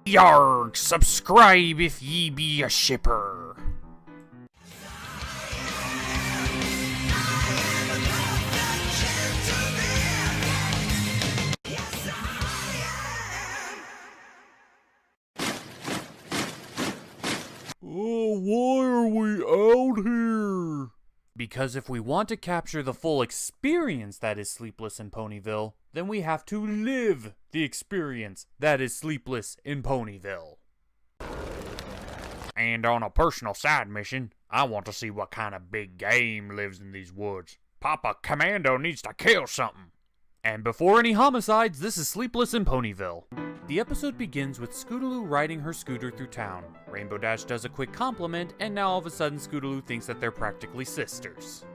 Yarg, subscribe if ye be a shipper. Oh, why are we out here? Because if we want to capture the full experience that is Sleepless in Ponyville, then we have to live the experience that is Sleepless in Ponyville. And on a personal side mission, I want to see what kind of big game lives in these woods. Papa Commando needs to kill something. And before any homicides, this is Sleepless in Ponyville. The episode begins with Scootaloo riding her scooter through town. Rainbow Dash does a quick compliment, and now all of a sudden Scootaloo thinks that they're practically sisters.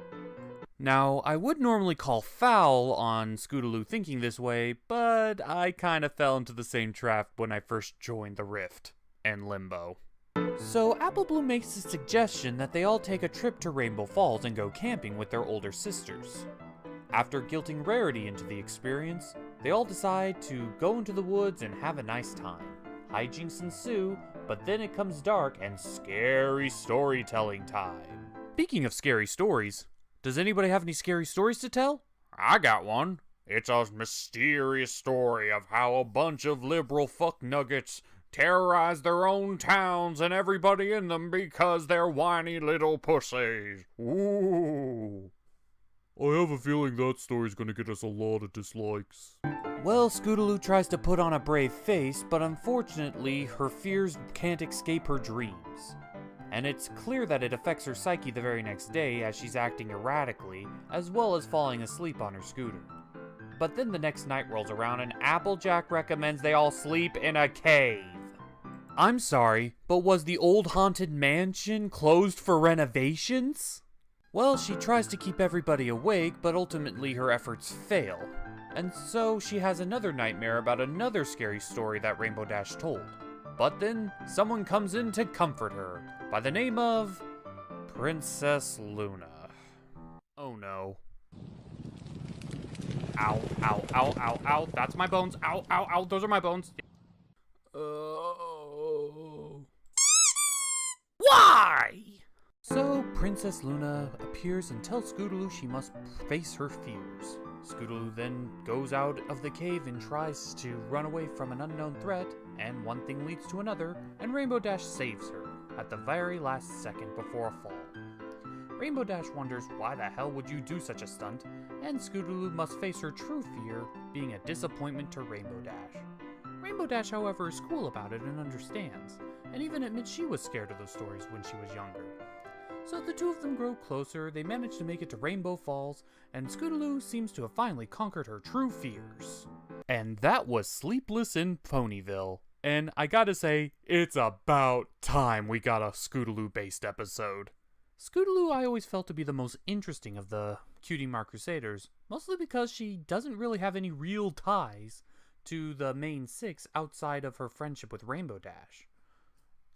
Now, I would normally call foul on Scootaloo thinking this way, but I kinda fell into the same trap when I first joined the Rift and Limbo. So Apple Bloom makes the suggestion that they all take a trip to Rainbow Falls and go camping with their older sisters. After guilting Rarity into the experience, they all decide to go into the woods and have a nice time. Hijinks ensue, but then it comes dark and scary storytelling time. Speaking of scary stories, does anybody have any scary stories to tell? I got one. It's a mysterious story of how a bunch of liberal fucknuggets terrorize their own towns and everybody in them because they're whiny little pussies. Ooh. I have a feeling that story's gonna get us a lot of dislikes. Well, Scootaloo tries to put on a brave face, but unfortunately, her fears can't escape her dreams. And it's clear that it affects her psyche the very next day as she's acting erratically, as well as falling asleep on her scooter. But then the next night rolls around and Applejack recommends they all sleep in a cave. I'm sorry, but was the old haunted mansion closed for renovations? Well, she tries to keep everybody awake, but ultimately her efforts fail. And so she has another nightmare about another scary story that Rainbow Dash told. But then someone comes in to comfort her, by the name of Princess Luna. Oh no. Ow, ow, ow, ow, ow, that's my bones. Ow, ow, ow, those are my bones. Why? So, Princess Luna appears and tells Scootaloo she must face her fears. Scootaloo then goes out of the cave and tries to run away from an unknown threat, and one thing leads to another, and Rainbow Dash saves her at the very last second before a fall. Rainbow Dash wonders why the hell would you do such a stunt, and Scootaloo must face her true fear, being a disappointment to Rainbow Dash. Rainbow Dash, however, is cool about it and understands, and even admits she was scared of those stories when she was younger. So the two of them grow closer, they manage to make it to Rainbow Falls, and Scootaloo seems to have finally conquered her true fears. And that was Sleepless in Ponyville. And I gotta say, it's about time we got a Scootaloo-based episode. Scootaloo I always felt to be the most interesting of the Cutie Mark Crusaders, mostly because she doesn't really have any real ties to the main six outside of her friendship with Rainbow Dash.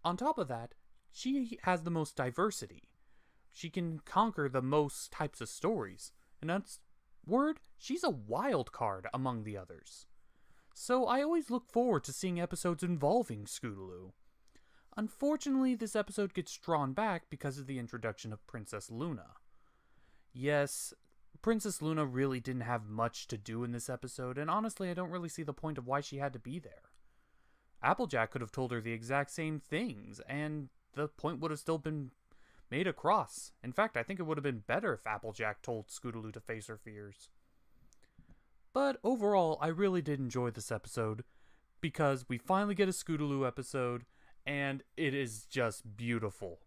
On top of that, she has the most diversity. She can conquer the most types of stories. In other words, she's a wild card among the others. So I always look forward to seeing episodes involving Scootaloo. Unfortunately, this episode gets drawn back because of the introduction of Princess Luna. Yes, Princess Luna really didn't have much to do in this episode, and honestly I don't really see the point of why she had to be there. Applejack could have told her the exact same things, and the point would have still been made across. In fact, I think it would have been better if Applejack told Scootaloo to face her fears. But overall, I really did enjoy this episode, because we finally get a Scootaloo episode, and it is just beautiful.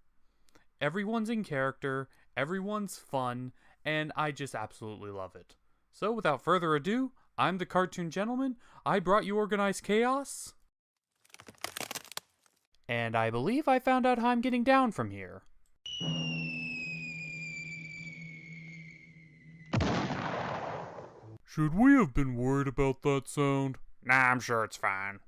Everyone's in character, everyone's fun, and I just absolutely love it. So without further ado, I'm the Cartoon Gentleman, I brought you organized chaos, and I believe I found out how I'm getting down from here. Should we have been worried about that sound? Nah, I'm sure it's fine.